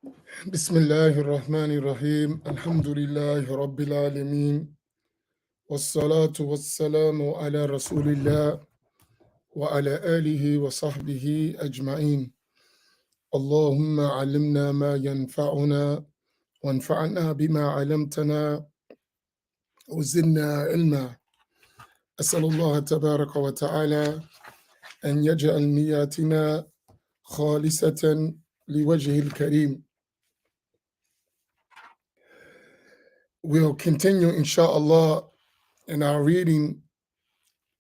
بسم الله الرحمن الرحيم الحمد لله رب العالمين والصلاة والسلام على رسول الله وعلى آله وصحبه أجمعين. اللهم علمنا ما ينفعنا وانفعنا بما علمتنا وزدنا علما. أسأل الله تبارك وتعالى أن يجعل نياتنا خالصة لوجهه الكريم. We'll continue, inshallah, in our reading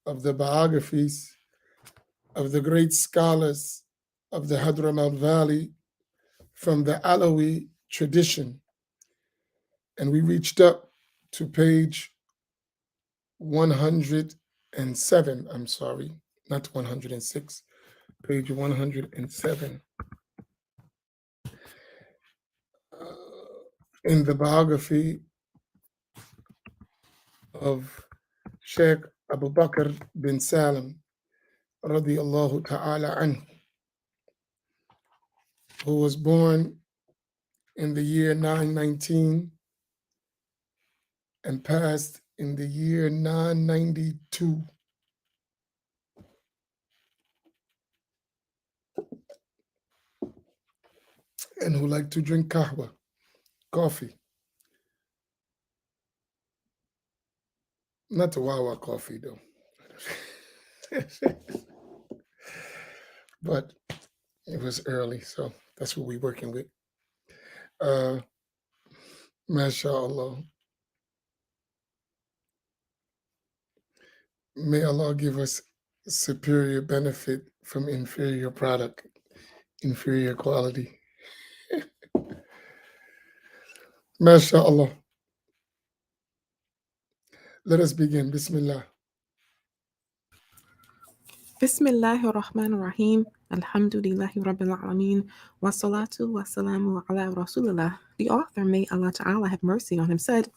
of the biographies of the great scholars of the Hadramaut Valley from the Alawi tradition. And we reached up to page 107, I'm sorry, not 106, page 107. In the biography of Sheikh Abu Bakr bin Salim, radiallahu ta'ala anhu, who was born in the year 919 and passed in the year 992. And who liked to drink kahwa, coffee. Not the Wawa coffee, though. But it was early, so that's what we're working with. MashaAllah. May Allah give us superior benefit from inferior product, inferior quality. MashaAllah. Let us begin. Bismillah. Bismillahir Rahmanir Rahim. Alhamdulillahi Rabbil Alameen. Wassalatu wassalamu ala Rasulillah. The author, may Allah Ta'ala have mercy on him, said,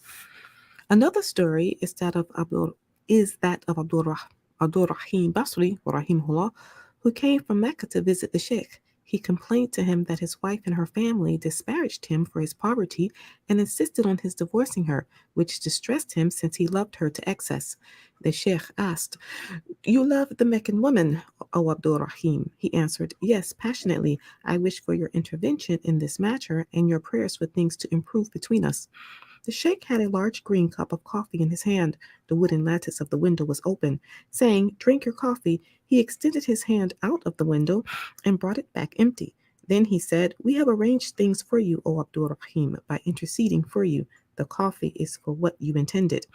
another story is that of Abdul Rahim Basri, rahimahullah, who came from Mecca to visit the Sheikh. He complained to him that his wife and her family disparaged him for his poverty and insisted on his divorcing her, which distressed him since he loved her to excess. The Sheikh asked, you love the Meccan woman, O Abdul Rahim. He answered, yes, passionately. I wish for your intervention in this matter and your prayers for things to improve between us. The sheikh had a large green cup of coffee in his hand. The wooden lattice of the window was open. Saying, drink your coffee, he extended his hand out of the window and brought it back empty. Then he said, we have arranged things for you, O Abdul Rahim, by interceding for you. The coffee is for what you intended.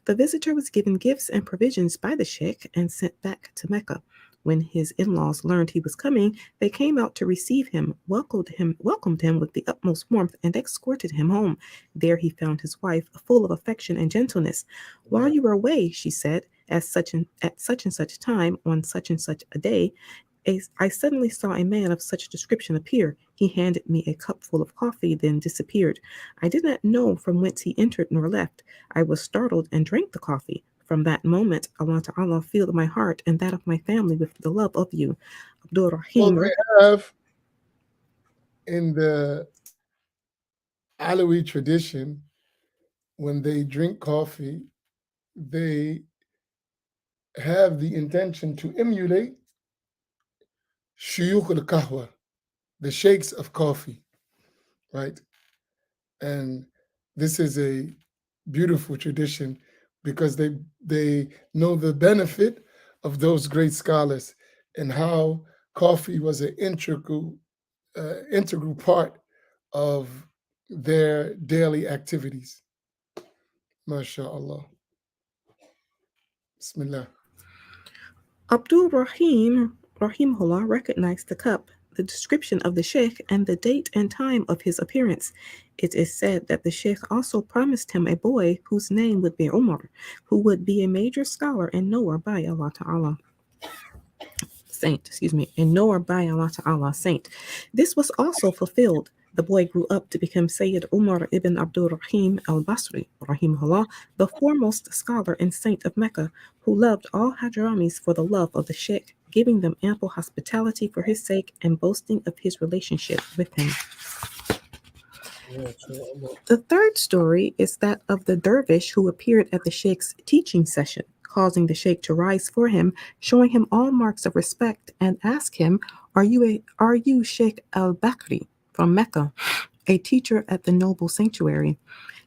The visitor was given gifts and provisions by the sheikh and sent back to Mecca. When his in-laws learned he was coming, they came out to receive him, welcomed him with the utmost warmth, and escorted him home. There he found his wife, full of affection and gentleness. While you were away, she said, at such and such time, on such and such a day, I suddenly saw a man of such description appear. He handed me a cup full of coffee, then disappeared. I did not know from whence he entered nor left. I was startled and drank the coffee. From that moment, Allah Ta'ala filled my heart and that of my family with the love of you. Abdul Well, Rahim. they have in the Alawi tradition, when they drink coffee, they have the intention to emulate shuyukh al-kahwa, the sheikhs of coffee, right? And this is a beautiful tradition because they know the benefit of those great scholars and how coffee was an integral part of their daily activities. MashaAllah. Bismillah. Abdul Rahim Rahimullah recognized the cup, the description of the sheikh, and the date and time of his appearance. It is said that the sheikh also promised him a boy whose name would be Umar, who would be a major scholar and knower by Allah Ta'ala. And knower by Allah Ta'ala, saint. This was also fulfilled. The boy grew up to become Sayyid Umar ibn Abdul Rahim al-Basri, rahimahullah, the foremost scholar and saint of Mecca, who loved all Hadramis for the love of the sheikh, giving them ample hospitality for his sake and boasting of his relationship with him. MashaAllah. The third story is that of the dervish who appeared at the sheikh's teaching session, causing the sheikh to rise for him, showing him all marks of respect, and ask him, are you Sheikh al-Bakri from Mecca, a teacher at the noble sanctuary?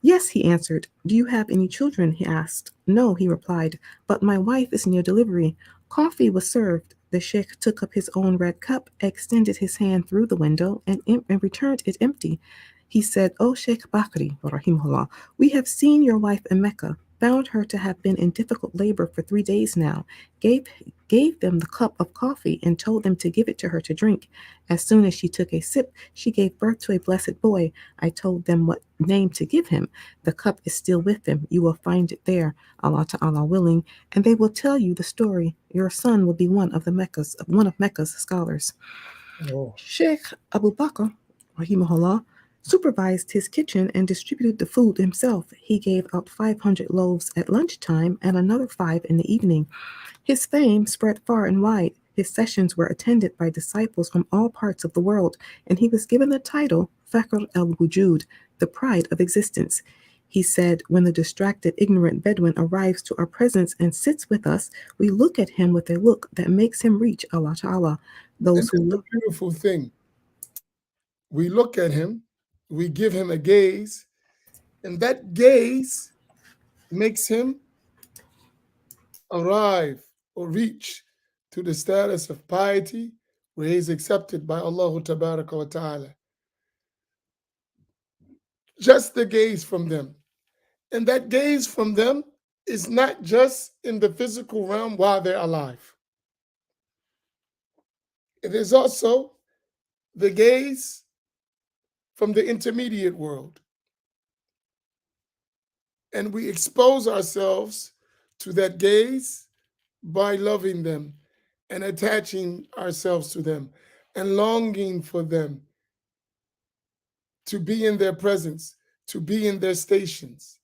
Yes, he answered. Do you have any children? He asked. No, he replied, but my wife is near delivery. Coffee was served. The sheikh took up his own red cup, extended his hand through the window, and returned it empty. He said, O Sheikh Bakri, rahimahullah, we have seen your wife in Mecca, found her to have been in difficult labor for 3 days now, gave, gave them the cup of coffee and told them to give it to her to drink. As soon as she took a sip, she gave birth to a blessed boy. I told them what name to give him. The cup is still with them. You will find it there, Allah Ta'ala willing, and they will tell you the story. Your son will be one of Mecca's scholars. Oh, Sheikh Abu Bakr, rahimahullah, supervised his kitchen and distributed the food himself. He gave out 500 loaves at lunchtime and another 5 in the evening. His fame spread far and wide. His sessions were attended by disciples from all parts of the world, and he was given the title Fakr al Wujud, the pride of existence. He said, when the distracted, ignorant Bedouin arrives to our presence and sits with us, we look at him with a look that makes him reach Allah Ta'ala. and Those who that's the look beautiful thing. We look at him, we give him a gaze, and that gaze makes him arrive or reach to the status of piety where he is accepted by Allah Tabaraka wa Ta'ala. Just the gaze from them. And that gaze from them is not just in the physical realm while they're alive. It is also the gaze from the intermediate world. And we expose ourselves to that gaze by loving them and attaching ourselves to them and longing for them to be in their presence, to be in their stations.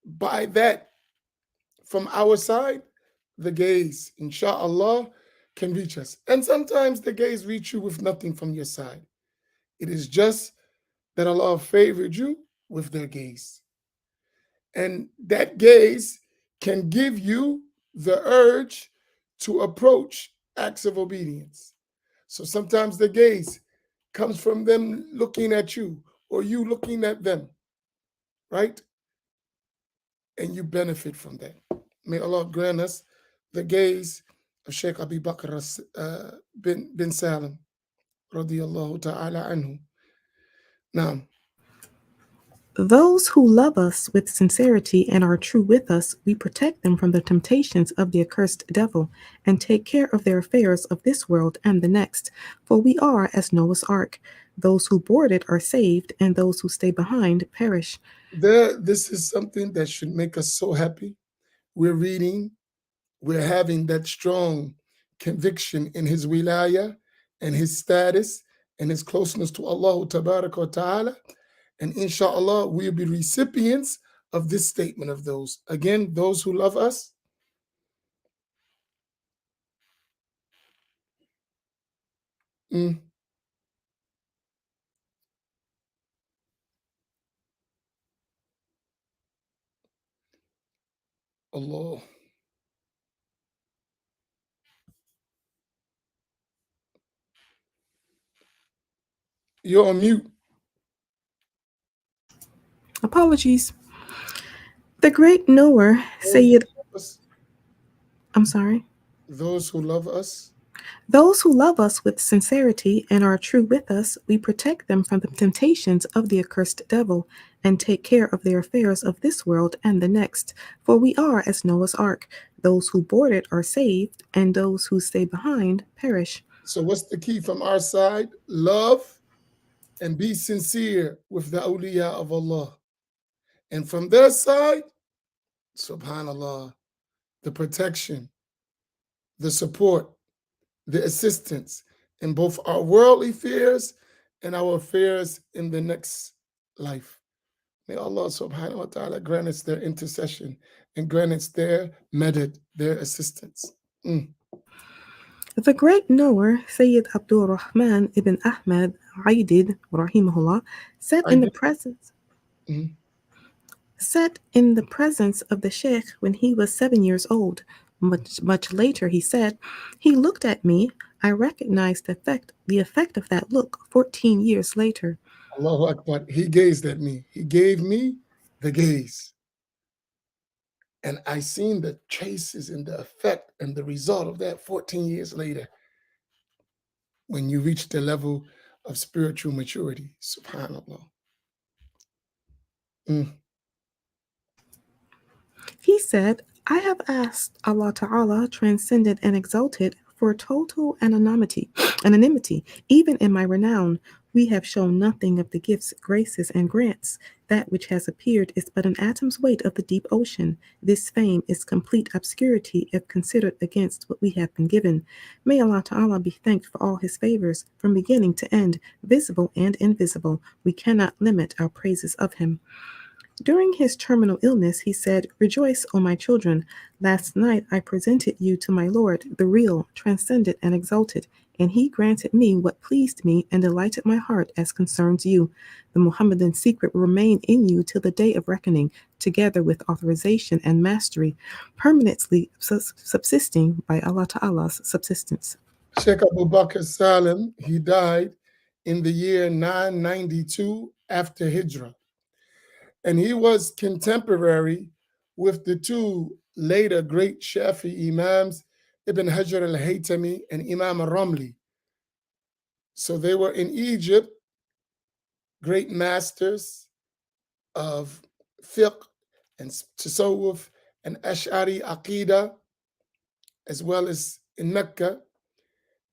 By that, from our side, the gaze, inshallah, can reach us. And sometimes the gaze reach you with nothing from your side. It is just that Allah favored you with their gaze. And that gaze can give you the urge to approach acts of obedience. So sometimes the gaze comes from them looking at you or you looking at them, right? And you benefit from that. May Allah grant us the gaze of Sheikh Abi Bakr bin Salim, radiyallahu ta'ala anhu. Now, Those who love us with sincerity and are true with us, we protect them from the temptations of the accursed devil and take care of their affairs of this world and the next. For we are as Noah's ark. Those who board it are saved, and those who stay behind perish. this is something that should make us so happy. We're reading, we're having that strong conviction in his wilaya and his status and his closeness to Allah Tabaraka wa Ta'ala. And inshallah, we'll be recipients of this statement of those. Again, those who love us, mm, Allah. You're on mute. Apologies. The great knower, Those Sayyid, who love us, I'm sorry. those who love us, Those who love us with sincerity and are true with us, we protect them from the temptations of the accursed devil and take care of their affairs of this world and the next. For we are as Noah's ark. Those who board it are saved, and those who stay behind perish. so what's the key from our side? Love and be sincere with the awliya of Allah. And from their side, subhanallah, the protection, the support, the assistance in both our worldly fears and our affairs in the next life. May Allah subhanahu wa ta'ala grant us their intercession and grant us their medad, their assistance. Mm. The great knower Sayyid Abdul Rahman ibn Ahmad Aidid rahimahullah sat I in the did. presence Mhm. sat in the presence of the sheikh when he was 7 years old. Much later, he said, he looked at me. I recognized the effect of that look 14 years later. Allahu Akbar. He gazed at me. He gave me the gaze. And I seen the traces and the effect and the result of that 14 years later when you reach the level of spiritual maturity. Subhanallah. Mm. He said, I have asked Allah Ta'ala, transcended and exalted, for total anonymity. Even in my renown, we have shown nothing of the gifts, graces, and grants. That which has appeared is but an atom's weight of the deep ocean. This fame is complete obscurity if considered against what we have been given. May Allah Ta'ala be thanked for all His favors, from beginning to end, visible and invisible. We cannot limit our praises of Him. During his terminal illness, he said, Rejoice, O my children. Last night I presented you to my Lord, the real, transcendent, and exalted, and he granted me what pleased me and delighted my heart as concerns you. The Muhammadan secret will remain in you till the day of reckoning, together with authorization and mastery, permanently subsisting by Allah Ta'ala's subsistence. Sheikh Abu Bakr Salim, he died in the year 992 after Hijrah. And he was contemporary with the two later great Shafi Imams, Ibn Hajar al Haytami and Imam al Ramli. So they were in Egypt, great masters of fiqh and tasawwuf and Ash'ari Aqidah, as well as in Mecca.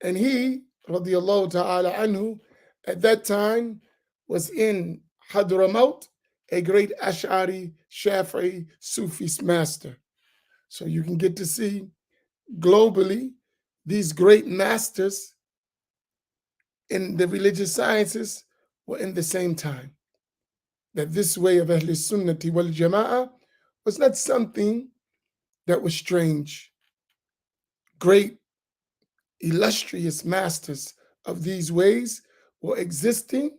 And he, radiallahu ta'ala anhu, at that time was in Hadramaut, a great Ash'ari, Shafi'i, Sufi master. So you can get to see globally these great masters in the religious sciences were in the same time. That this way of Ahl Sunnati wal Jama'ah was not something that was strange. Great, illustrious masters of these ways were existing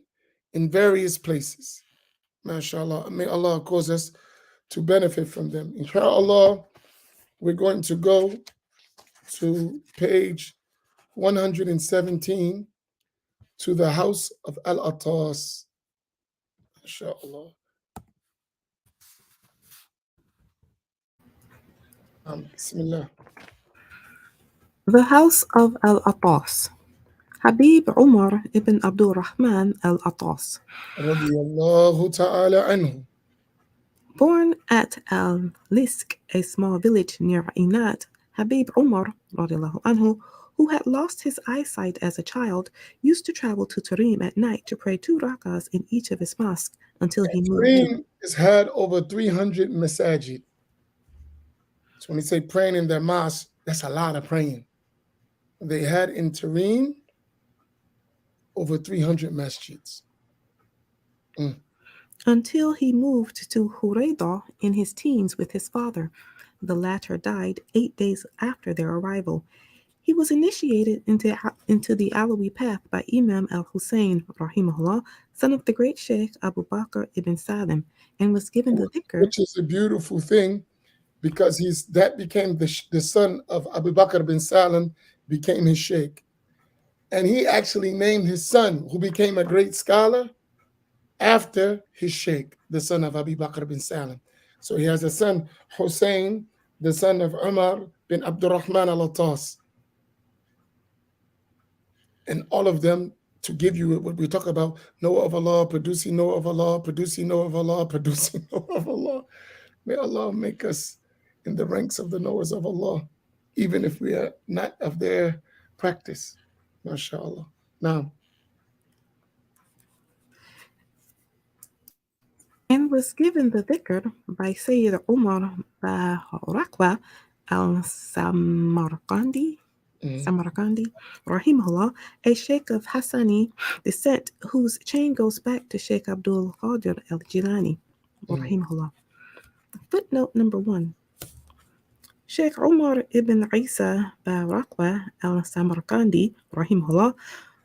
in various places. MashaAllah. May Allah cause us to benefit from them. Inshallah, we're going to go to page 117 to the house of Al Atas. MashaAllah. Bismillah. The House of Al Atas. Habib Umar ibn Abdul Rahman al Atas. Radiyallahu ta'ala anhu. Born at Al Lisk, a small village near Inat, Habib Umar radiallahu anhu, who had lost his eyesight as a child, used to travel to Tarim at night to pray 2 rakas in each of his mosques until he moved to. Tareem has had over 300 masajid. So when they say praying in their mosque, that's a lot of praying. They had in Tareem over 300 masjids. Mm. Until he moved to Huraydah in his teens with his father. The latter died 8 days after their arrival. He was initiated into the Alawi path by Imam al Hussein, rahimahullah, son of the great Sheikh Abu Bakr ibn Salim, and was given the dhikr. Which is a beautiful thing because that became the son of Abu Bakr bin Salim, became his sheikh. And he actually named his son, who became a great scholar, after his sheikh, the son of Abu Bakr bin Salim. So he has a son, Hussein, the son of Umar bin Abdurrahman al-Attas. And all of them, to give you what we talk about, know of Allah, producing know of Allah, producing know of Allah, producing know of Allah. May Allah make us in the ranks of the knowers of Allah, even if we are not of their practice. MashaAllah. Now, And was given the dhikr by Sayyid Umar Rakwa al mm, Samarkandi, rahimahullah, a sheikh of Hassani descent whose chain goes back to Sheikh Abdul Qadir al Jilani, mm, rahimahullah. Footnote number 1. Sheikh Umar ibn Isa Barakwa al Samarkandi, rahimahullah,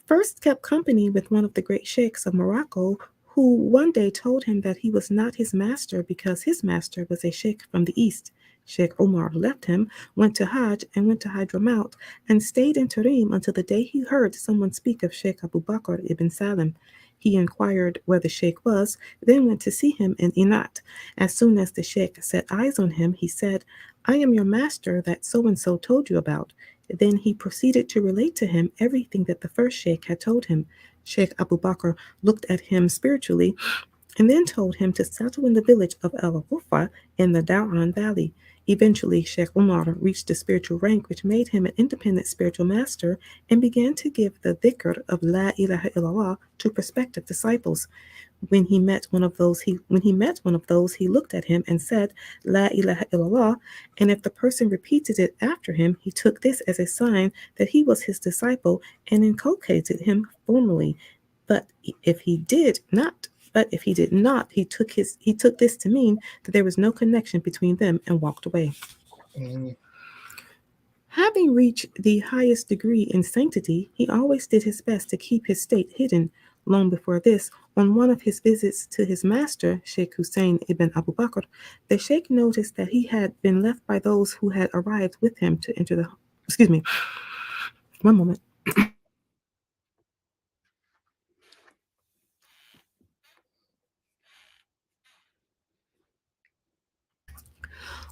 first kept company with one of the great sheikhs of Morocco, who one day told him that he was not his master because his master was a sheikh from the east. Sheikh Umar left him, went to Hajj, and went to Hadramaut, and stayed in Tarim until the day he heard someone speak of Sheikh Abu Bakr ibn Salim. He inquired where the sheikh was, then went to see him in Inat. As soon as the sheikh set eyes on him, he said, I am your master that so and so told you about. Then he proceeded to relate to him everything that the first sheikh had told him. Sheikh Abu Bakr looked at him spiritually and then told him to settle in the village of Al Ghufa in the Da'an Valley. Eventually, Sheikh Umar reached a spiritual rank which made him an independent spiritual master and began to give the dhikr of La ilaha illallah to prospective disciples. When he met one of those, he looked at him and said, La ilaha illallah, and if the person repeated it after him, he took this as a sign that he was his disciple and inculcated him formally. But if he did not, he took this to mean that there was no connection between them and walked away. Mhm. Having reached the highest degree in sanctity, he always did his best to keep his state hidden. Long before this, on one of his visits to his master, Sheikh Hussein ibn Abu Bakr, the Sheikh noticed that he had been left by those who had arrived with him to enter the. Excuse me, one moment.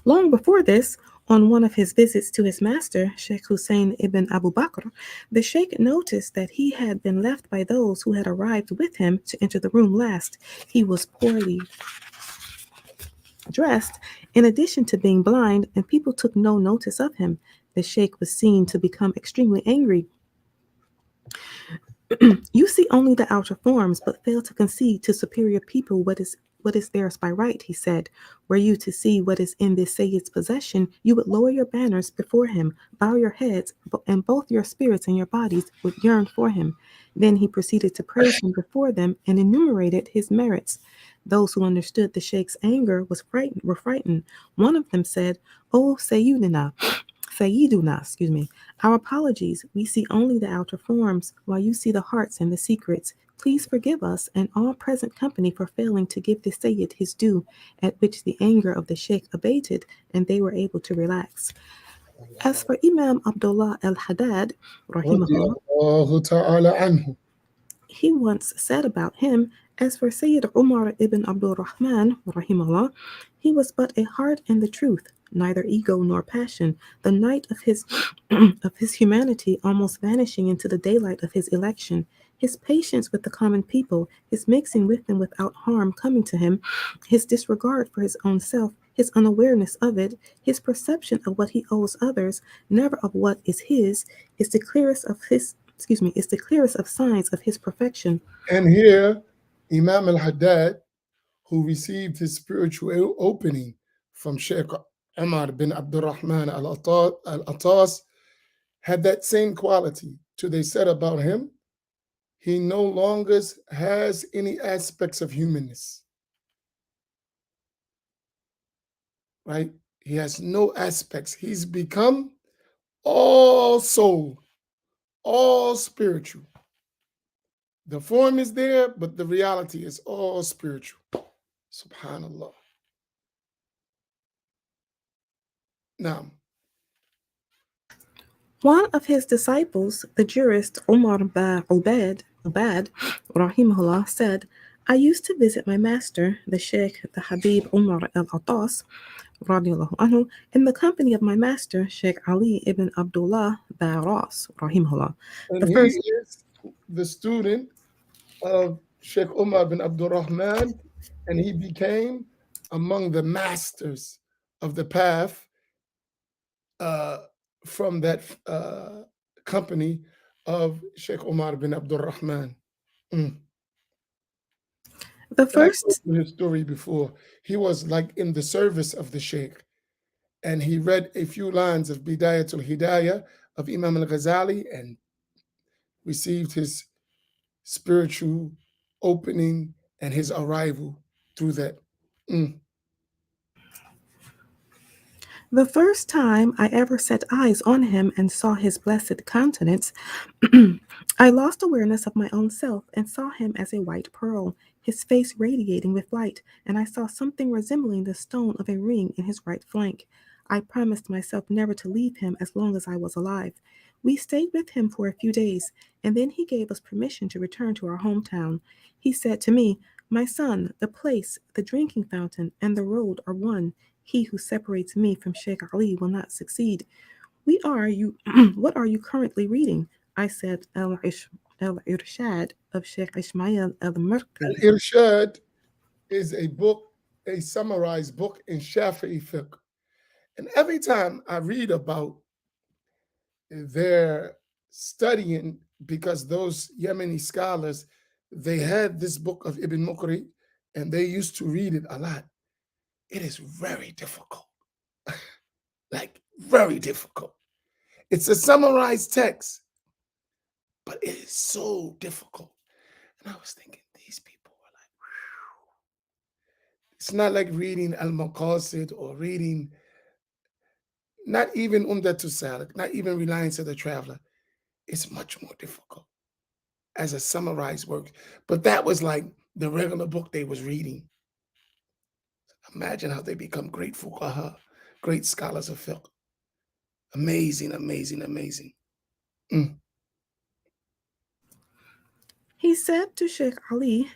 Long before this, on one of his visits to his master, Sheikh Hussein ibn Abu Bakr, the Sheikh noticed that he had been left by those who had arrived with him to enter the room last. He was poorly dressed, in addition to being blind, and people took no notice of him. The Sheikh was seen to become extremely angry. You see only the outer forms, but fail to concede to superior people what is theirs by right, he said. Were you to see what is in this Sayyid's possession, you would lower your banners before him, bow your heads, and both your spirits and your bodies would yearn for him. Then he proceeded to praise him before them and enumerated his merits. Those who understood the Sheikh's anger were frightened. One of them said, "O Sayyiduna, excuse me, our apologies. We see only the outer forms, while you see the hearts and the secrets. Please forgive us and all present company for failing to give the Sayyid his due," at which the anger of the Sheikh abated and they were able to relax. As for Imam Abdullah al Haddad, رضي rahimahullah, الله تعالى عنه. he once said about him, as for Sayyid Umar ibn Abdul Rahman, rahimahullah, he was but a heart and the truth, neither ego nor passion, the night of his of his humanity almost vanishing into the daylight of his election. His patience with the common people, his mixing with them without harm coming to him, his disregard for his own self, his unawareness of it, his perception of what he owes others, never of what is his, is the clearest of signs of his perfection. And here, Imam al Haddad, who received his spiritual opening from Sheikh Umar bin Abdurrahman al Atas, had that same quality. So they said about him, he no longer has any aspects of humanness, right? He has no aspects. He's become all soul, all spiritual. The form is there, but the reality is all spiritual. Subhanallah. Now, One of his disciples, the jurist Umar Ubad, rahimahullah, said, I used to visit my master, the Sheikh, the Habib Umar al-Attas, radiallahu anhu, in the company of my master, Sheikh Ali ibn Abdullah Baras, rahimahullah. and The he first is the student of Sheikh Umar bin Abdul Rahman, and he became among the masters of the path uh, from that company of Sheikh Umar bin Abdul Rahman. Mm. the And I told first you his story before. He was like in the service of the Sheikh, and he read a few lines of Bidayatul Hidayah of Imam al Ghazali and received his spiritual opening and his arrival through that. Mm. The first time I ever set eyes on him and saw his blessed countenance, I lost awareness of my own self and saw him as a white pearl, his face radiating with light, and I saw something resembling the stone of a ring in his right flank. I promised myself never to leave him as long as I was alive. We stayed with him for a few days, and then he gave us permission to return to our hometown. He said to me, "My son, the place, the drinking fountain, and the road are one. He who separates me from Sheikh Ali will not succeed. We are you what are you currently reading?" I said Al Irshad of Sheikh Ismail al Murqi. Al-Irshad is a book, a summarized book in Shafi'i fiqh. And every time I read about their studying, because those Yemeni scholars, they had this book of Ibn Muqri and they used to read it a lot. It is very difficult, like very difficult. It's a summarized text, but it is so difficult. And I was thinking, these people are like, it's not like reading Al Maqasid or reading, not even Umdatu Salik, not even Reliance of the Traveler. It's much more difficult as a summarized work. But that was like the regular book they was reading. Imagine how they become great fuqaha, great scholars of fiqh. Amazing, amazing, amazing. Mm. He said to Sheikh Ali,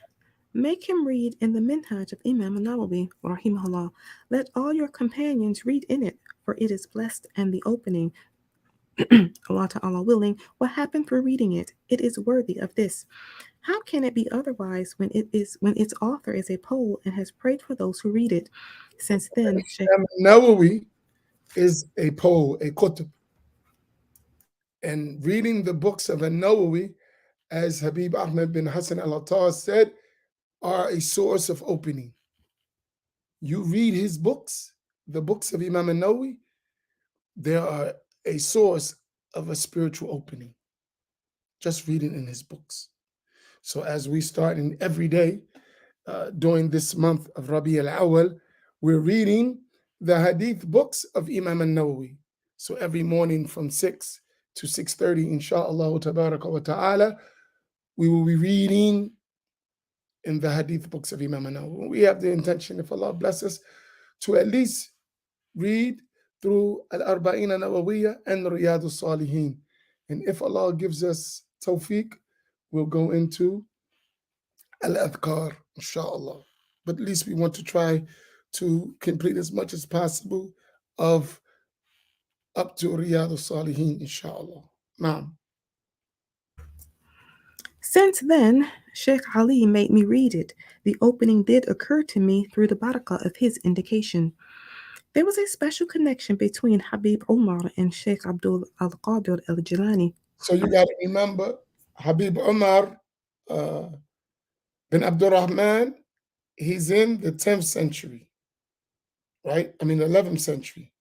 "Make him read in the Minhaj of Imam Nawawi, rahimahullah. Let all your companions read in it, for it is blessed, and the opening, Allah Ta'ala willing, will happen through reading it. It is worthy of this. How can it be otherwise when its author is a Pole and has prayed for those who read it?" Since then, Sheikh Imam Nawawi is a poll, a qutb. And reading the books of An-Nawawi, as Habib Ahmed bin Hassan al-Attar said, are a source of opening. You read his books, the books of Imam An-Nawawi, they are a source of a spiritual opening. Just reading in his books. So as we start in every day during this month of Rabi al-Awwal, we're reading the hadith books of Imam An-Nawawi. So every morning from 6 to 6:30, inshallah tabaraka wa ta'ala, we will be reading in the hadith books of Imam An-Nawawi. We have the intention, if Allah bless us, to at least read through Al-Arba'in Nawawiyya and Riyadh al-Salihin. And if Allah gives us tawfiq, we'll go into Al-Adhkar, inshallah. But at least we want to try to complete as much as possible of up to Riyadh al-Salihin, inshallah. Naam. Since then, Sheikh Ali made me read it. The opening did occur to me through the barakah of his indication. There was a special connection between Habib Omar and Sheikh Abdul Al Qadir Al Jilani. So you got to remember, Habib Umar uh, bin Abdurrahman, he's in the 10th century, right? I mean, 11th century.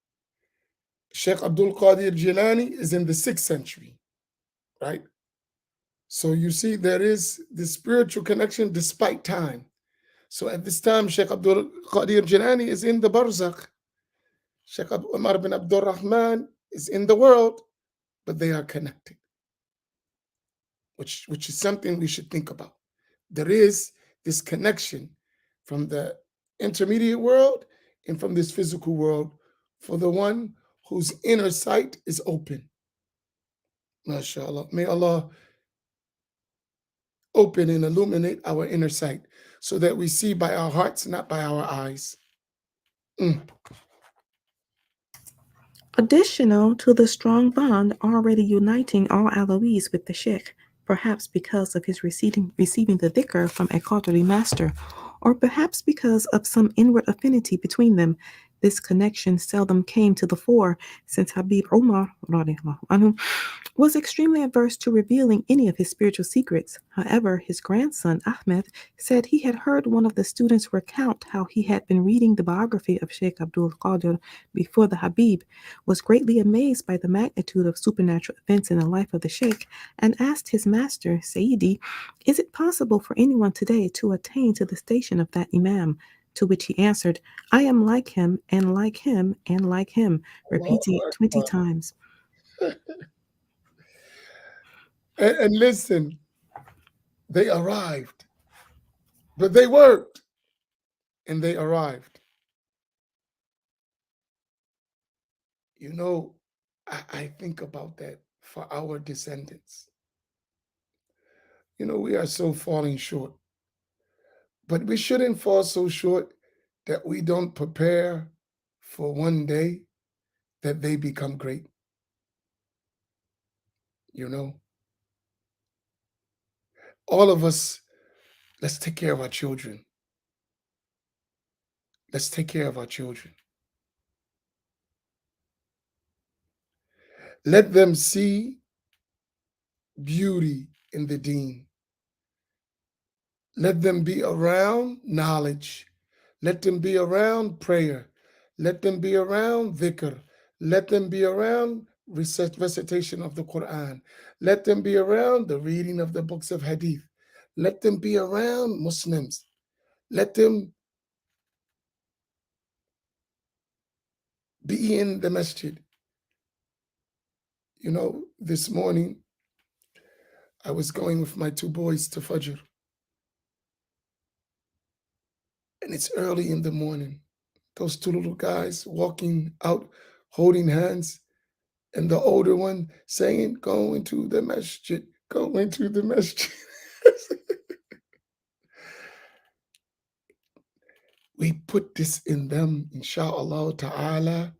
Sheikh Abdul Qadir Jilani is in the 6th century, right? So you see, there is the spiritual connection despite time. So at this time, Sheikh Abdul Qadir Jilani is in the Barzakh. Sheikh Umar bin Abdul Rahman is in the world, but they are connected, which is something we should think about. There is this connection from the intermediate world and from this physical world for the one whose inner sight is open. MashaAllah. May Allah open and illuminate our inner sight so that we see by our hearts, not by our eyes. Mm. Additional to the strong bond already uniting all Alawis with the Sheikh, perhaps because of his receiving the dhikr from a Qadri master, or perhaps because of some inward affinity between them, this connection seldom came to the fore, since Habib Umar radiallahu anhu, was extremely averse to revealing any of his spiritual secrets. However, his grandson Ahmed said he had heard one of the students recount how he had been reading the biography of Sheikh Abdul Qadir before the Habib, was greatly amazed by the magnitude of supernatural events in the life of the Sheikh, and asked his master, Sayyidi, "Is it possible for anyone today to attain to the station of that Imam?" To which he answered, I am like him, and like him, and like him, repeating Allahu it 20 Akbar. times. And listen, they arrived, but they worked and they arrived. You know, I think about that for our descendants. You know, we are so falling short, but we shouldn't fall so short that we don't prepare for one day that they become great. You know, all of us, let's take care of our children. Let's take care of our children. Let them see beauty in the deen. Let them be around knowledge. Let them be around prayer. Let them be around dhikr. Let them be around recitation of the Quran. Let them be around the reading of the books of hadith. Let them be around Muslims. Let them be in the masjid. You know, this morning I was going with my two boys to Fajr, and it's early in the morning. Those two little guys walking out holding hands, and the older one saying, Go into the masjid, go into the masjid. We put this in them, inshallah ta'ala,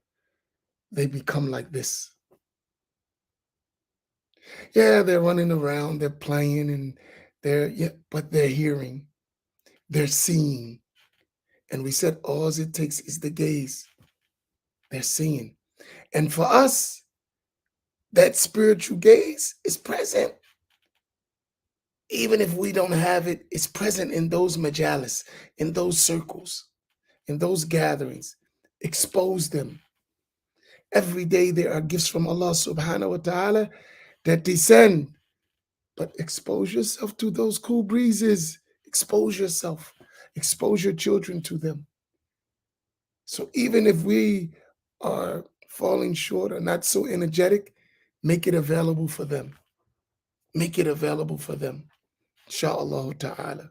they become like this. Yeah, they're running around, they're playing, and but they're hearing, they're seeing. And we said all it takes is the gaze. They're seeing. And for us, that spiritual gaze is present. Even if we don't have it, it's present in those majalis, in those circles, in those gatherings. Expose them. Every day there are gifts from Allah subhanahu wa ta'ala that descend. But expose yourself to those cool breezes. Expose yourself. Expose your children to them. So even if we are falling short or not so energetic, make it available for them. Make it available for them. Inshallah ta'ala.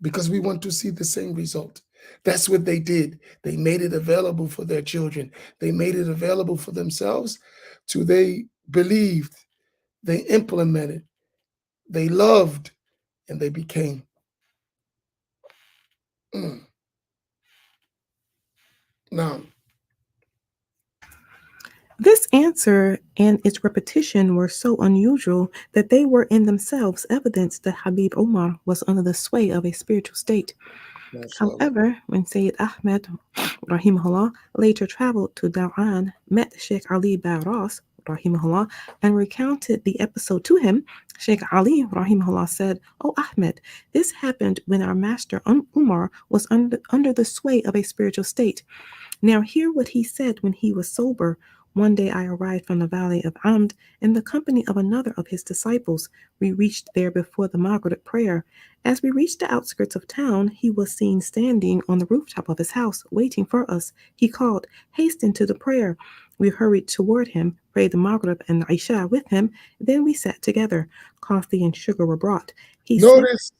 Because we want to see the same result. That's what they did. They made it available for their children. They made it available for themselves to they believed, they implemented, they loved, and they became. Mm. Now, This answer and its repetition were so unusual that they were in themselves evidence that Habib Omar was under the sway of a spiritual state. mashallah. However, when Sayyid Ahmed rahimahullah later traveled to Da'an, met Sheikh Ali Baras rahimahullah and recounted the episode to him, Sheikh Ali rahimahullah said, "O Ahmed, this happened when our master Umar was under the sway of a spiritual state. Now hear what he said when he was sober. One day I arrived from the valley of Amd in the company of another of his disciples. We reached there before the Maghrib prayer. As we reached the outskirts of town, he was seen standing on the rooftop of his house, waiting for us. He called, 'Hasten to the prayer.' We hurried toward him, prayed the Maghrib and Isha with him. Then we sat together. Coffee and sugar were brought. He said, Notice,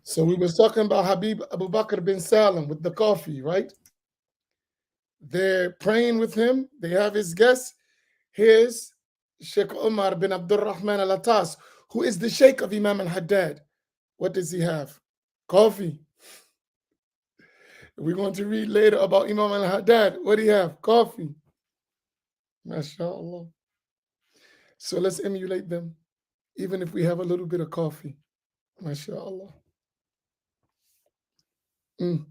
so we was talking about Habib Abu Bakr bin Salim with the coffee, right? They're praying with him. They have his guests. Here's Sheikh Umar bin Abdul Rahman al Atas, who is the Sheikh of Imam al Haddad. What does he have? Coffee. We're going to read later about Imam al Haddad. What do you have? Coffee. MashaAllah. So let's emulate them, even if we have a little bit of coffee. MashaAllah. Mm.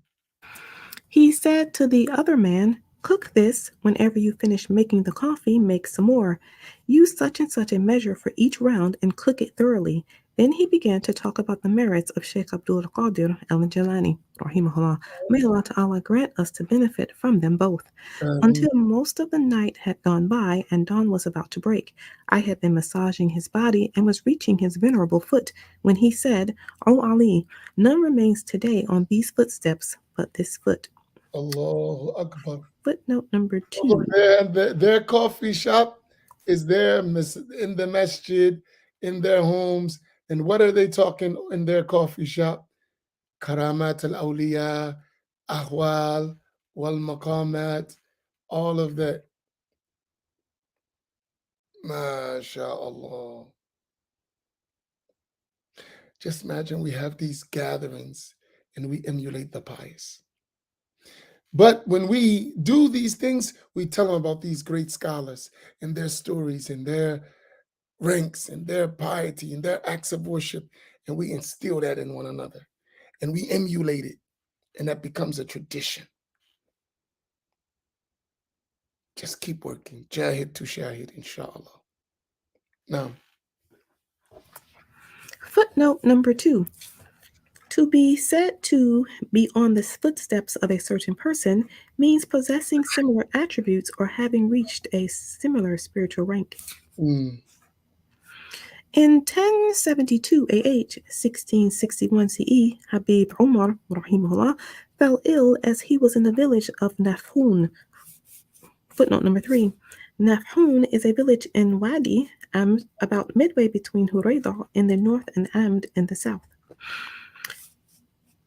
He said to the other man, 'Cook this. Whenever you finish making the coffee, make some more. Use such and such a measure for each round and cook it thoroughly. Then he began to talk about the merits of Sheikh Abdul Qadir al Jilani, rahimahullah. May Allah Ta'ala grant us to benefit from them both. Um, Until most of the night had gone by and dawn was about to break, I had been massaging his body and was reaching his venerable foot when he said, O Ali, none remains today on these footsteps but this foot. Allahu Akbar. Footnote number So 2. their coffee shop is there in the masjid, in their homes. And what are they talking in their coffee shop? Karamat al awliya, ahwal, wal maqamat, all of that. MashaAllah. Just imagine we have these gatherings and we emulate the pious. But when we do these things, we tell them about these great scholars and their stories and their ranks and their piety and their acts of worship, and we instill that in one another and we emulate it, and that becomes a tradition. Just keep working. Jahid to shahid, inshallah. Now, Footnote number 2. To be said to be on the footsteps of a certain person means possessing similar attributes or having reached a similar spiritual rank. mm, In 1072 AH, 1661 CE, Habib Umar rahimahullah, fell ill as he was in the village of Nafhoun. Footnote number 3. Nafhoun is a village in Wadi, about midway between Huraydah in the north and Amd in the south.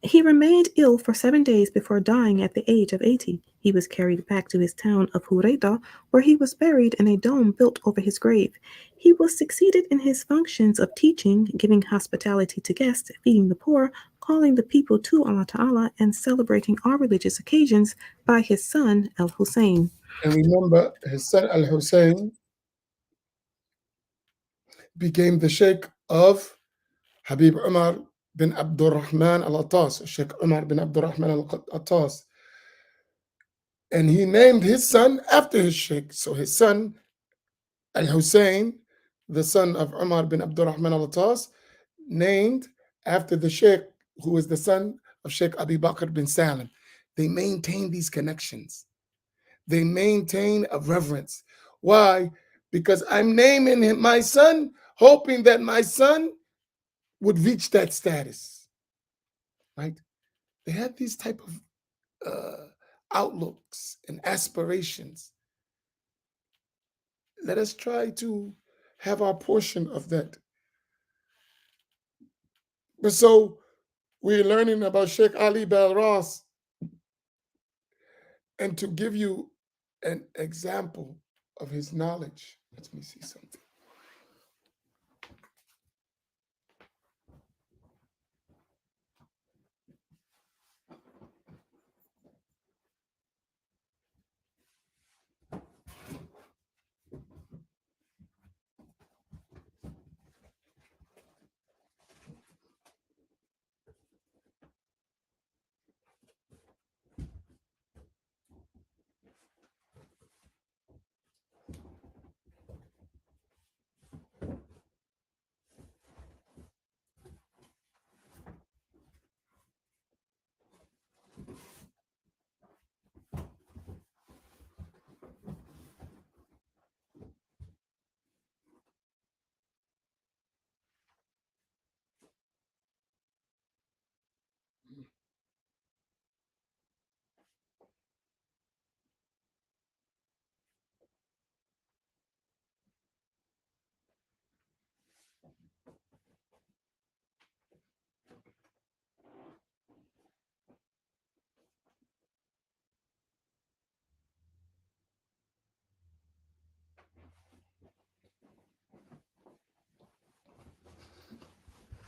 He remained ill for 7 days before dying at the age of 80. He was carried back to his town of Hurayda, where he was buried in a dome built over his grave. He was succeeded in his functions of teaching, giving hospitality to guests, feeding the poor, calling the people to Allah Ta'ala, and celebrating all religious occasions by his son Al Hussein. and remember, his son Al Hussein became the sheikh of Habib Umar bin Abdul Rahman al Attas, Sheikh Umar bin Abdul Rahman al Attas. And he named his son after his sheikh. So his son, Al Hussein, the son of Umar bin Abdul Rahman al Attas, named after the sheikh who was the son of Sheikh Abi Bakr bin Salim. They maintain these connections. They maintain a reverence. Why? Because I'm naming him my son, hoping that my son would reach that status. Right? They had these type of outlooks and aspirations. Let us try to have our portion of that. But so we're learning about Sheikh Ali Balras, and to give you an example of his knowledge, let me see something.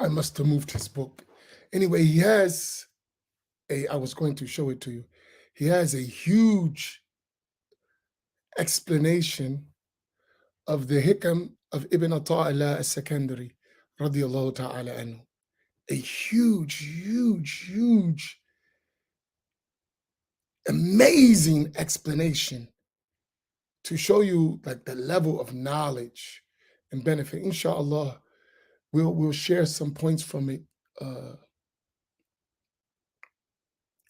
I must have moved his book. Anyway, he has I was going to show it to you. He has a huge explanation of the hikam of Ibn Ata'illah al-Sakandari, radiallahu ta'ala anhu. A huge, huge, huge, amazing explanation to show you like the level of knowledge and benefit. Inshallah, We'll share some points from it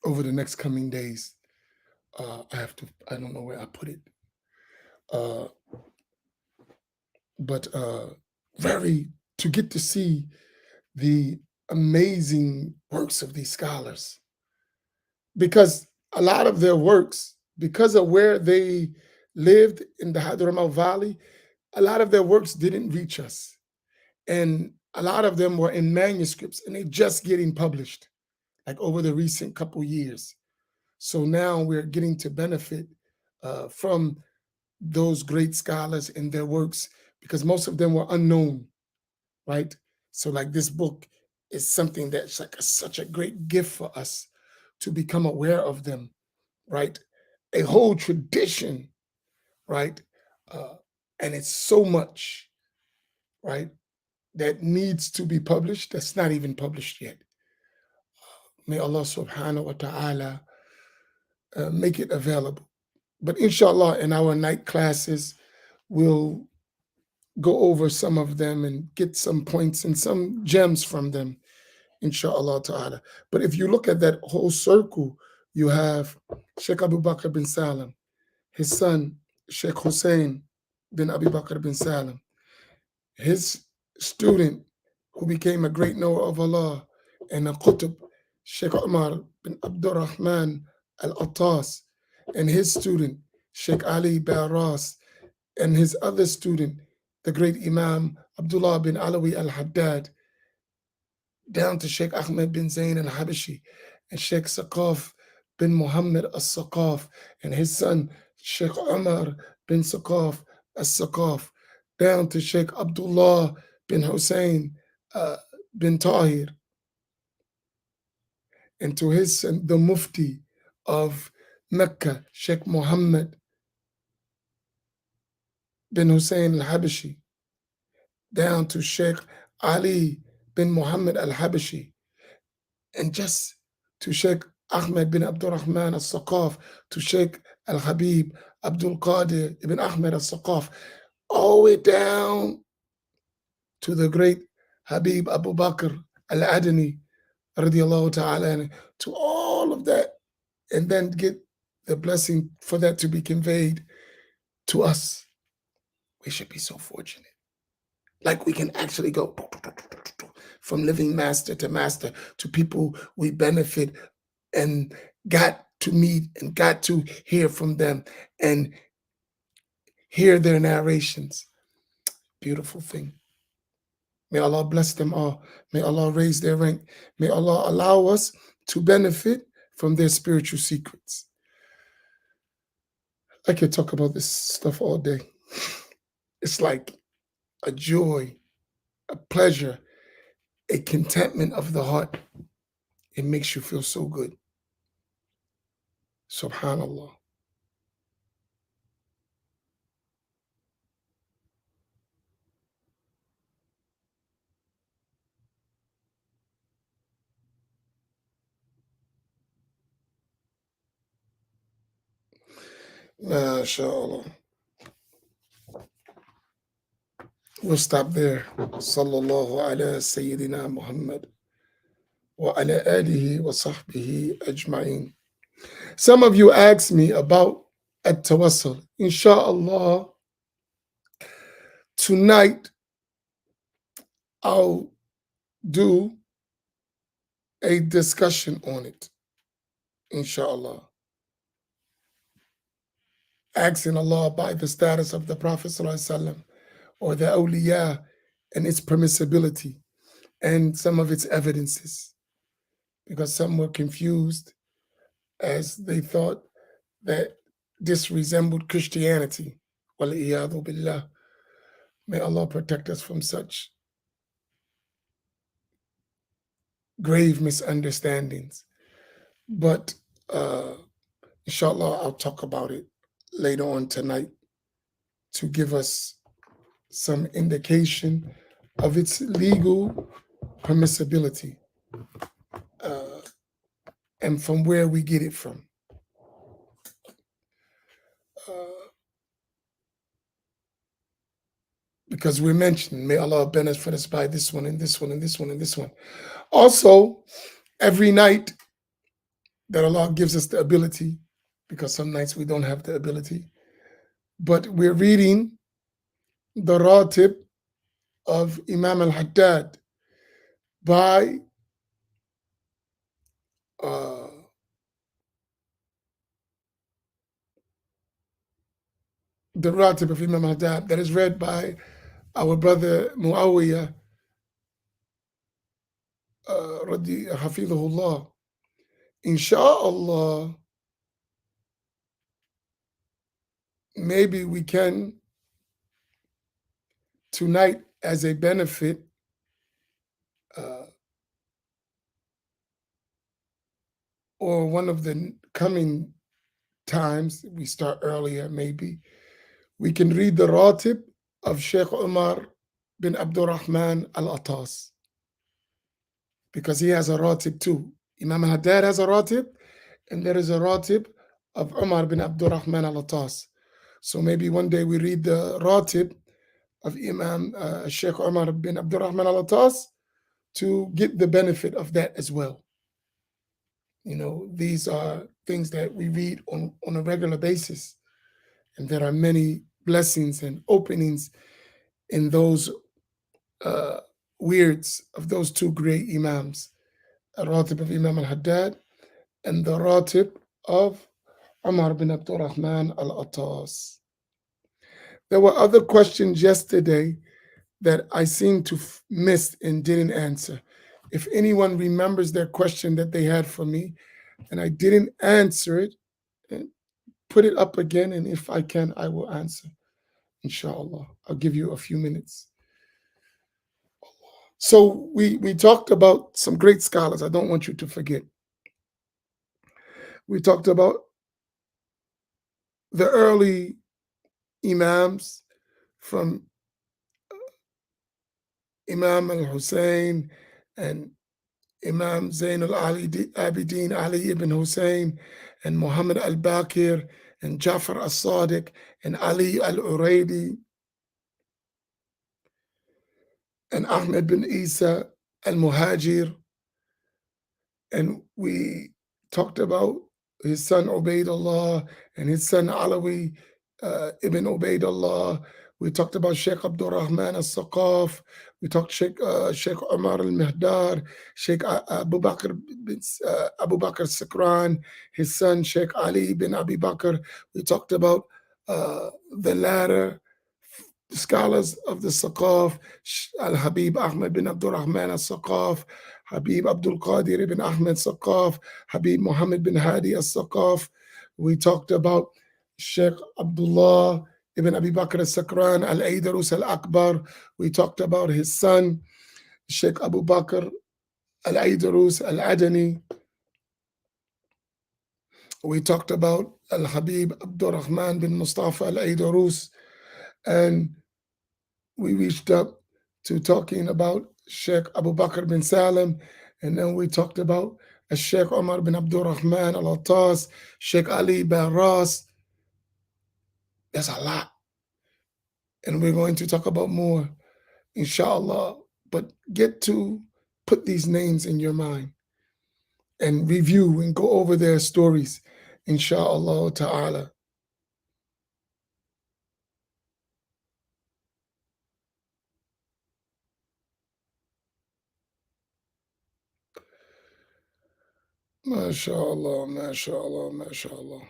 over the next coming days. I don't know where I put it, uh, but very to get to see the amazing works of these scholars, because a lot of their works, because of where they lived in the Hadramaut Valley, a lot of their works didn't reach us. And a lot of them were in manuscripts and they're just getting published, like over the recent couple years. So now we're getting to benefit from those great scholars and their works, because most of them were unknown, right? So, like, this book is something that's like such a great gift for us to become aware of them, right? A whole tradition, right? Uh, and it's so much, right, that needs to be published that's not even published yet. May Allah subhanahu wa ta'ala make it available. But inshallah, in our night classes, we'll go over some of them and get some points and some gems from them, inshallah ta'ala. But if you look at that whole circle, you have Sheikh Abu Bakr bin Salam, his son, Sheikh Hussein bin Abi Bakr bin Salam, his student who became a great knower of Allah and a Qutb, Sheikh Umar bin Abdurrahman al-Attas, and his student, Sheikh Ali Barras, and his other student, the great Imam Abdullah bin Alawi al-Haddad, down to Sheikh Ahmed bin Zayn al-Habashi and Sheikh Saqaf bin Muhammad al-Saqaf and his son, Sheikh Umar bin Saqaf al-Saqaf, down to Sheikh Abdullah bin Hussein uh, bin Tahir, and to his son, the Mufti of Mecca, Sheikh Muhammad bin Hussein al-Habashi, down to Sheikh Ali bin Muhammad al-Habashi, and just to Sheikh Ahmed bin Abdurrahman al-Saqaf, to Sheikh Al-Habib Abdul Qadir ibn Ahmed al-Saqaf, all the way down to the great Habib Abu Bakr al-Adani, radiallahu ta'ala, to all of that, and then get the blessing for that to be conveyed to us. We should be so fortunate. Like, we can actually go from living master to people we benefit and got to meet and got to hear from them and hear their narrations. Beautiful thing. May Allah bless them all. May Allah raise their rank. May Allah allow us to benefit from their spiritual secrets. I could talk about this stuff all day. It's like a joy, a pleasure, a contentment of the heart. It makes you feel so good. Subhanallah. MashaAllah. We'll stop there. Sallallahu ala Sayyidina Muhammad wa ala alihi wa sahbihi ajma'in. Some of you asked me about at-tawassul. Inshallah, tonight I'll do a discussion on it. Inshallah. Asking Allah by the status of the Prophet ﷺ or the awliya and its permissibility and some of its evidences, because some were confused as they thought that this resembled Christianity. Wal-iyadhu billah. May Allah protect us from such grave misunderstandings. But inshallah, I'll talk about it later on tonight to give us some indication of its legal permissibility and from where we get it from. because we're mentioned, may Allah benefit us by this one and this one and this one and this one. Also, every night that Allah gives us the ability, because some nights we don't have the ability, but we're reading the Ratib of Imam al-Haddad by uh, the Ratib of Imam al-Haddad that is read by our brother Muawiyah, Hafidhullah. Insha'Allah, maybe we can tonight as a benefit uh, or one of the coming times, we start earlier maybe, we can read the Ratib of Sheikh Umar bin Abdurrahman al-Atas, because he has a Ratib too. Imam Haddad has a Ratib, and there is a Ratib of Umar bin Abdurrahman al-Atas. So maybe one day we read the Ratib of Imam Sheikh Umar bin Abdurrahman al-Atas to get the benefit of that as well. You know, these are things that we read on a regular basis, and there are many blessings and openings in those uh, weirds of those two great Imams, the Ratib of Imam al-Haddad and the Ratib of Umar bin Abdurrahman al-Atas. There were other questions yesterday that I seemed to miss and didn't answer. If anyone remembers their question that they had for me and I didn't answer it, put it up again, and if I can, I will answer. Inshallah. I'll give you a few minutes. So we talked about some great scholars. I don't want you to forget. We talked about the early Imams, from Imam al-Hussein and Imam Zain al-Abidin Ali ibn Hussein and Muhammad al-Baqir and Jafar al-Sadiq and Ali al-Uraidi and Ahmed bin Isa al-Muhajir. And we talked about his son Ubaidullah and his son Alawi ibn Ubaidullah. We talked about Sheikh Abdul Rahman al-Saqaf. We talked Sheikh Umar al-Mihdar, Sheikh Abu Bakr bin Abu Bakr Sikran, his son Sheikh Ali bin Abi Bakr. We talked about the latter scholars of the Saqaf, Al-Habib Ahmed bin Abdul Rahman al-Saqaf, Habib Abdul Qadir ibn Ahmed Saqaf, Habib Muhammad bin Hadi al-Saqaf. We talked about Sheikh Abdullah ibn Abi Bakr al-Sakran al-Aidarus al-Akbar. We talked about his son, Sheikh Abu Bakr al-Aidarus al-Adani. We talked about Al-Habib Abdul Rahman bin Mustafa al-Aidarus. And we reached up to talking about Sheikh Abu Bakr bin Salim, and then we talked about Sheikh Omar bin Abdul Rahman al Attas, Sheikh Ali bin Ras. That's a lot. And we're going to talk about more, inshallah. But get to put these names in your mind and review and go over their stories, inshallah ta'ala. MashaAllah, MashaAllah, MashaAllah.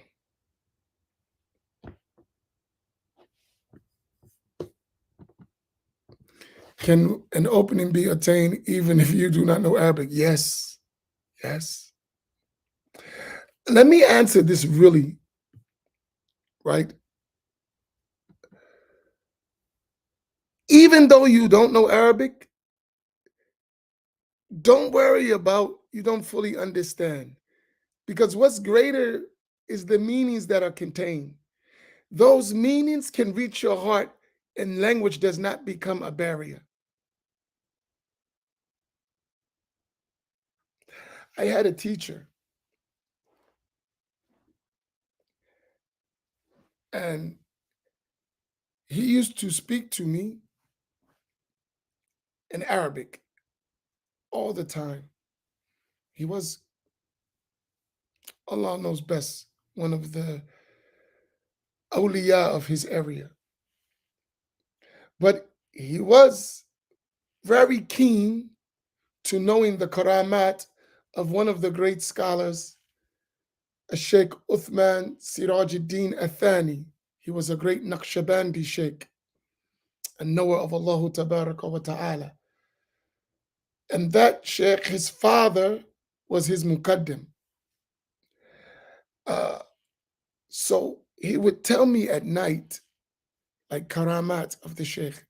Can an opening be attained even if you do not know Arabic? Yes. Yes. Let me answer this really, right? Even though you don't know Arabic, don't worry about you don't fully understand. Because what's greater is the meanings that are contained. Those meanings can reach your heart, and language does not become a barrier. I had a teacher, and he used to speak to me in Arabic all the time. He was, Allah knows best, one of the awliya of his area. But he was very keen to knowing the karamat of one of the great scholars, Sheikh Uthman Sirajuddin Athani. He was a great Naqshbandi sheikh, a knower of Allah Tabaraka wa Ta'ala. And that sheikh, his father, was his muqaddim. Uh, so he would tell me at night, like karamat of the sheikh.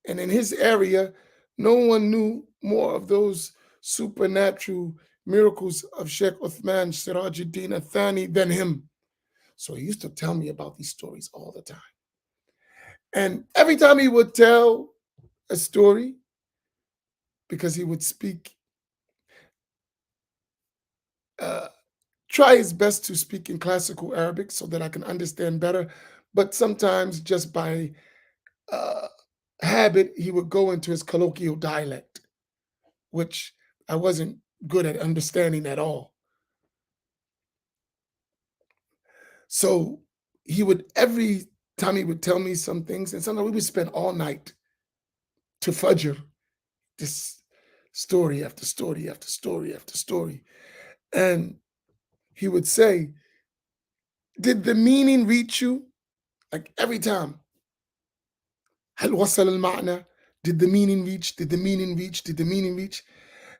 And in his area, no one knew more of those supernatural miracles of Sheikh Uthman Sirajuddin Athani than him. So he used to tell me about these stories all the time. And every time he would tell a story, because he would speak, uh, try his best to speak in classical Arabic so that I can understand better. But sometimes, just by uh, habit, he would go into his colloquial dialect, which I wasn't good at understanding at all. So he would, every time he would tell me some things, and sometimes we would spend all night to Fajr, this story after story after story after story. And he would say, did the meaning reach you? Like every time. هل وصل المعنى? Did the meaning reach? Did the meaning reach? Did the meaning reach?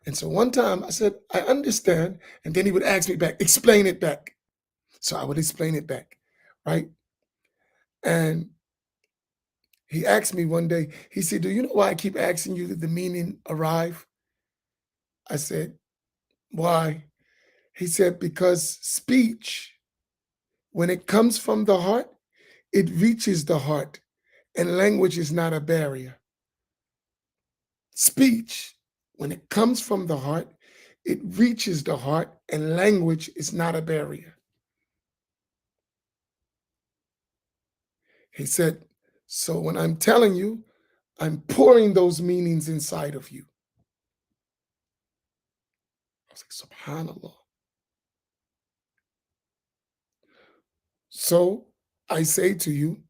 And so one time I said, I understand. And then he would ask me back, explain it back. So I would explain it back, right? And he asked me one day, he said, do you know why I keep asking you, did the meaning arrive? I said, why? He said, because speech, when it comes from the heart, it reaches the heart, and language is not a barrier. Speech, when it comes from the heart, it reaches the heart, and language is not a barrier. He said, so when I'm telling you, I'm pouring those meanings inside of you. I was like, subhanallah. So I say to you,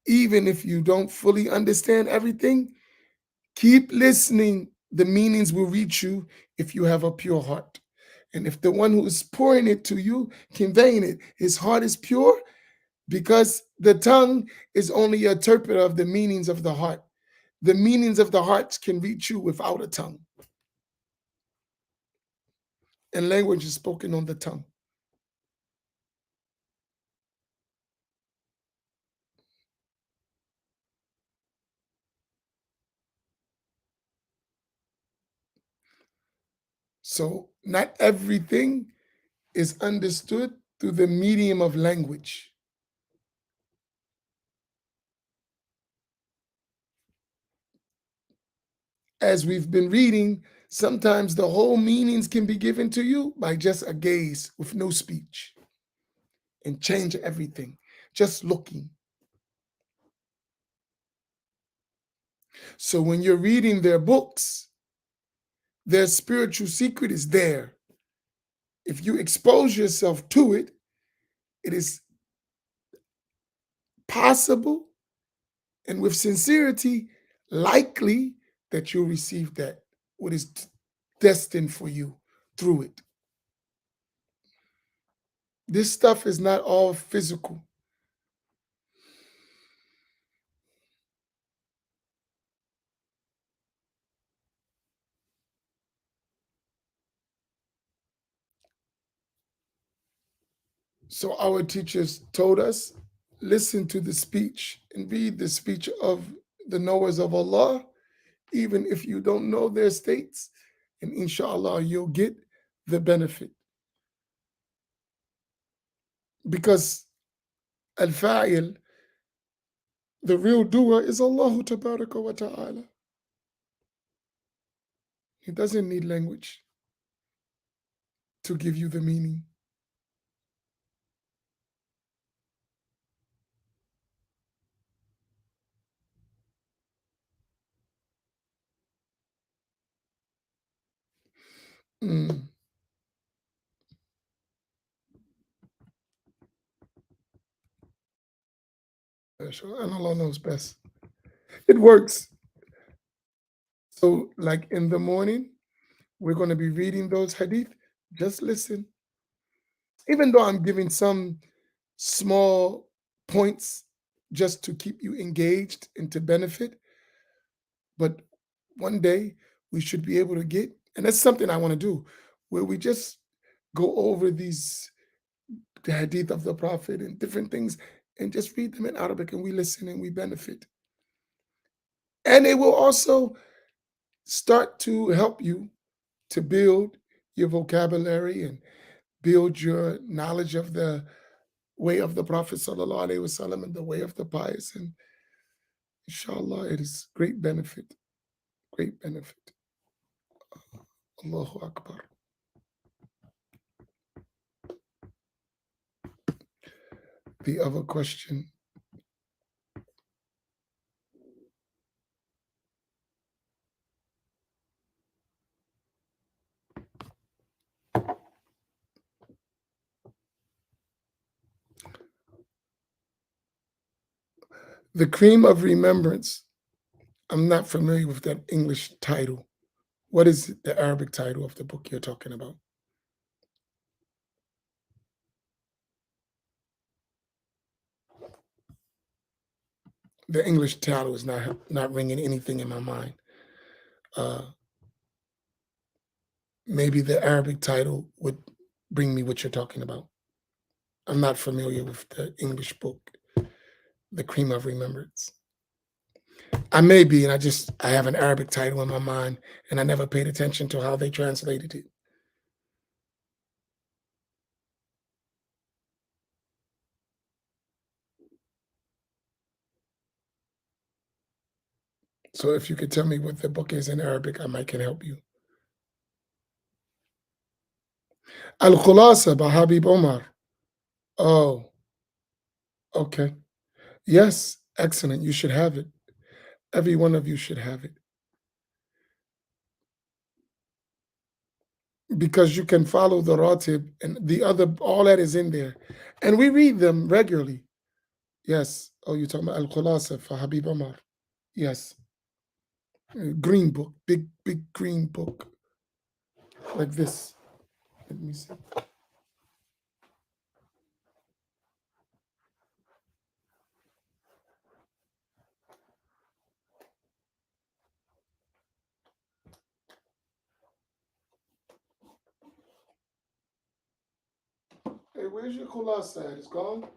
even if you don't fully understand everything, keep listening. The meanings will reach you if you have a pure heart. And if the one who is pouring it to you, conveying it, his heart is pure, because the tongue is only a interpreter of the meanings of the heart. The meanings of the heart can reach you without a tongue. And language is spoken on the tongue. So not everything is understood through the medium of language. As we've been reading, sometimes the whole meanings can be given to you by just a gaze with no speech and change everything, just looking. So when you're reading their books, their spiritual secret is there. If you expose yourself to it, it is possible and with sincerity likely that you'll receive that what is destined for you through it. This stuff is not all physical. So our teachers told us, listen to the speech and read the speech of the knowers of Allah, even if you don't know their states, and inshallah you'll get the benefit. Because al-fa'il, the real doer, is Allah tabaraka wa ta'ala. He doesn't need language to give you the meaning. Mm, sure. And Allah knows best. It works. So, like in the morning, we're going to be reading those hadith. Just listen. Even though I'm giving some small points just to keep you engaged and to benefit, but one day we should be able to get, and that's something I want to do, where we just go over the hadith of the Prophet and different things and just read them in Arabic and we listen and we benefit. And it will also start to help you to build your vocabulary and build your knowledge of the way of the Prophet sallallahu alaihi wasallam and the way of the pious. And inshallah, it is great benefit, great benefit. Allahu Akbar. The other question. The Cream of Remembrance. I'm not familiar with that English title. What is the Arabic title of the book you're talking about? The English title is not ringing anything in my mind. Uh, Maybe the Arabic title would bring me what you're talking about. I'm not familiar with the English book, The Cream of Remembrance. I may be, and I have an Arabic title in my mind, and I never paid attention to how they translated it. So if you could tell me what the book is in Arabic, I might can help you. Al Khulasa by Habib Omar. Oh, okay. Yes, excellent. You should have it. Every one of you should have it. Because you can follow the Ratib and the other, all that is in there. And we read them regularly. Yes. Oh, you're talking about Al Khulasa for Habib Omar. Yes. Green book, big green book. Like this. Let me see. Hey, where's your Khulasa at? It's gone?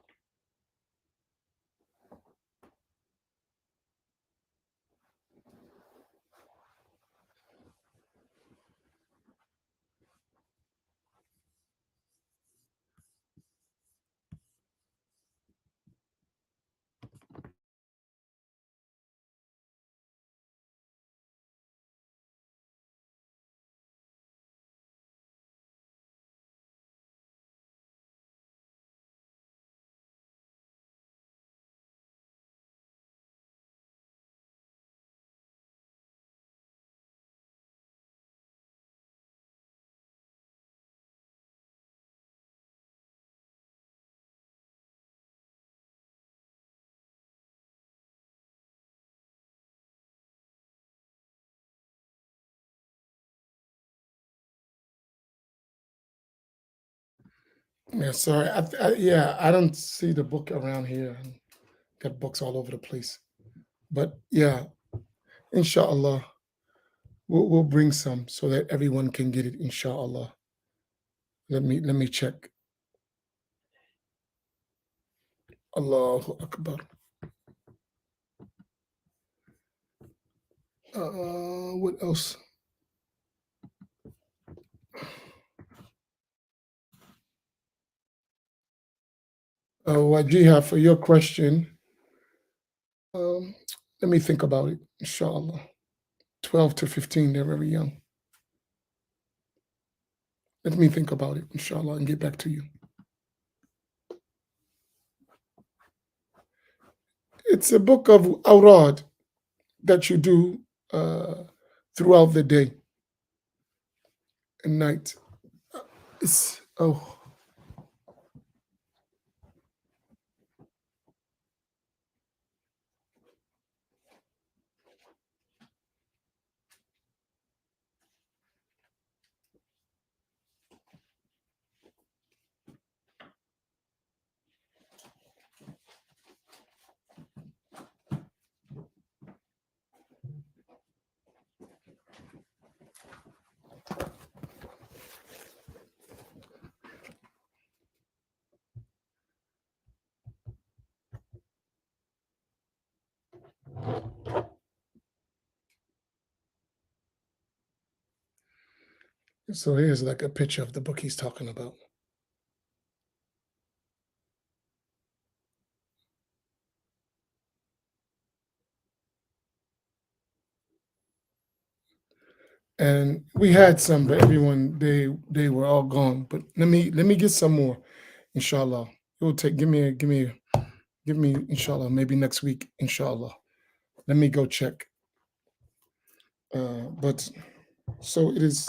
Yeah, sorry. Yeah, I don't see the book around here. Got books all over the place. But yeah, inshallah, we'll bring some so that everyone can get it, inshallah. Let me check. Allahu Akbar. What else? Wajiha, for your question, um, let me think about it, inshallah. 12 to 15, they're very young. Let me think about it, inshallah, and get back to you. It's a book of awrad that you do uh, throughout the day. and night. It's oh, so here's like a picture of the book he's talking about. And we had some, but everyone they were all gone. But let me get some more, inshallah. It will take give me inshallah maybe next week, inshallah. Let me go check. But so it's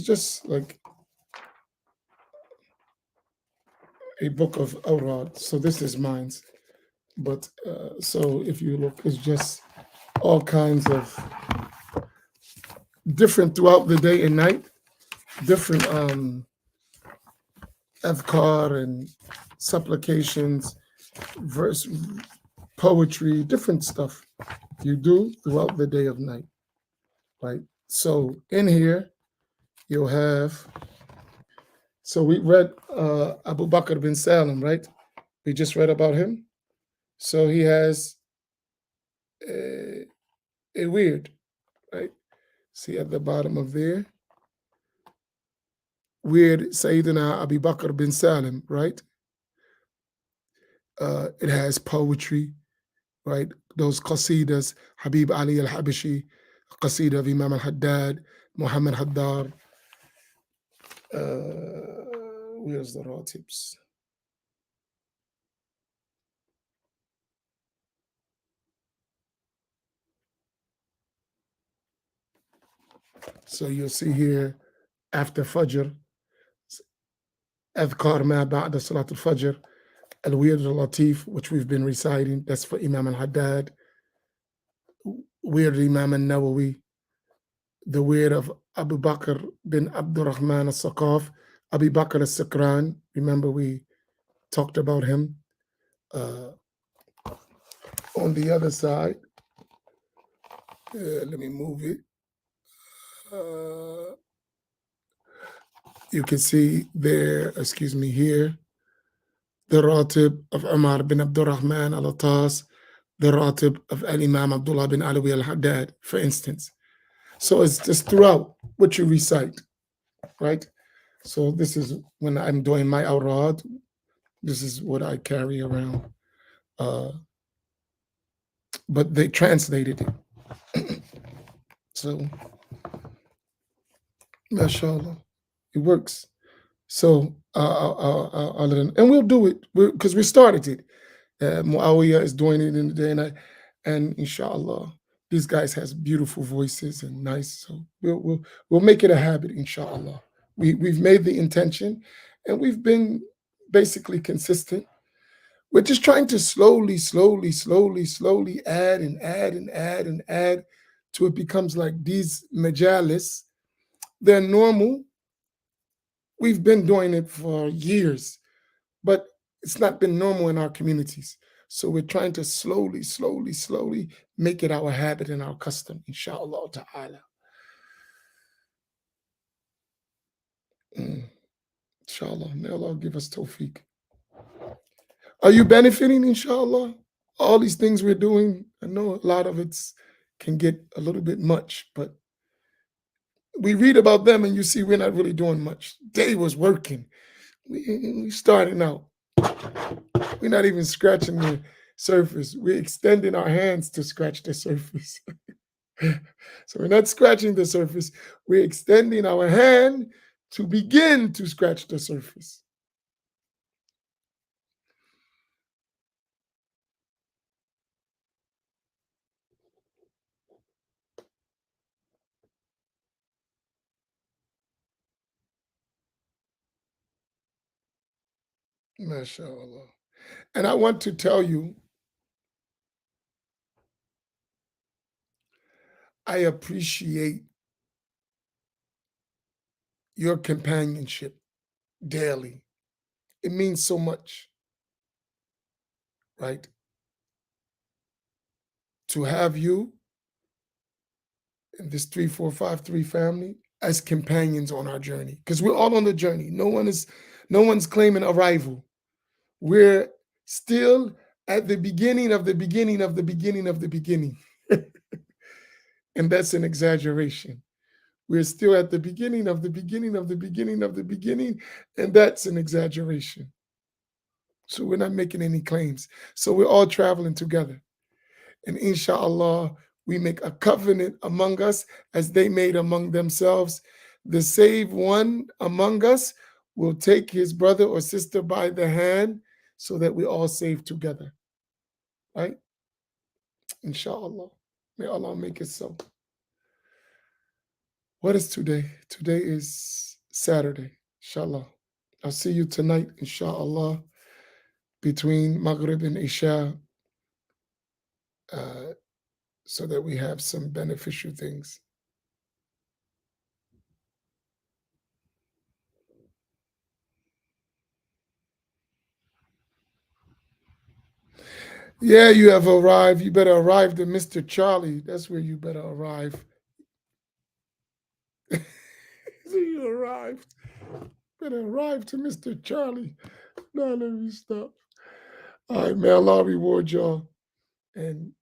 just like a book of awrad. So this is mine's. But so if you look, it's just all kinds of different throughout the day and night, different adhkar and supplications, verse poetry, different stuff you do throughout the day of night, right? So in here you'll have. So we read Abu Bakr bin Salim, right? We just read about him. So he has a weird, right? See at the bottom of there, weird Sayyidina Abu Bakr bin Salim, right? It has poetry, right? Those qasidas, Habib Ali al-Habashi, qasida of Imam al-Haddad, Muhammad Haddar. Where's the ratips? So you'll see here after Fajr, Adhkar ma ba'da Salat al-Fajr, Al-Wird al-Latif, which we've been reciting, that's for Imam al-Haddad, Wird Imam al-Nawawi, the Wird of Abu Bakr bin Abdurrahman al-Saqaf, Abu Bakr al-Sikran, remember we talked about him. On the other side, let me move it. Uh, you can see there, excuse me, here, the Ratib of Umar bin Abdurrahman al-Attas, the Ratib of Al-Imam Abdullah bin Alawi al-Haddad, for instance. So it's just throughout what you recite, right? So this is when I'm doing my awrad, this is what I carry around. Uh, but they translated it. So, mashallah, it works. So, and we'll do it because we started it. Muawiyah is doing it in the day, and inshallah, these guys has beautiful voices and nice. So we'll make it a habit, inshallah. We've made the intention, and we've been basically consistent. We're just trying to slowly add and add and add and add till it becomes like these majalis. They're normal. We've been doing it for years, but it's not been normal in our communities. So we're trying to slowly make it our habit and our custom, inshallah ta'ala. Mm, inshallah. May Allah give us tawfiq. Are you benefiting, inshallah? All these things we're doing, I know a lot of it can get a little bit much, but we read about them and you see we're not really doing much. They was working. We starting out. We're not even scratching the surface. We're extending our hands to scratch the surface. So we're not scratching the surface. We're extending our hand to begin to scratch the surface. MashaAllah. And I want to tell you, I appreciate your companionship daily. It means so much, right? To have you and this 3453 family as companions on our journey. Because we're all on the journey. No one's claiming arrival. We're still at the beginning of the beginning of the beginning of the beginning. And that's an exaggeration. We're still at the beginning of the beginning of the beginning of the beginning, and that's an exaggeration. So we're not making any claims. So we're all traveling together. And inshallah, we make a covenant among us as they made among themselves. The saved one among us will take his brother or sister by the hand so that we all save together. Right? Inshallah. May Allah make it so. What is today? Today is Saturday. Inshallah. I'll see you tonight, inshallah, between Maghrib and Isha, uh, so that we have some beneficial things. Yeah, you have arrived. You better arrive to Mr. Charlie. That's where you better arrive. So you arrived. Better arrive to Mr. Charlie. Now let me stop. All right, may Allah reward y'all. And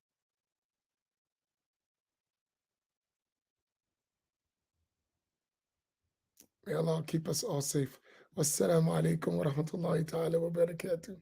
may Allah keep us all safe. Wassalamu alaikum wa rahmatullahi ta'ala wa barakatuh.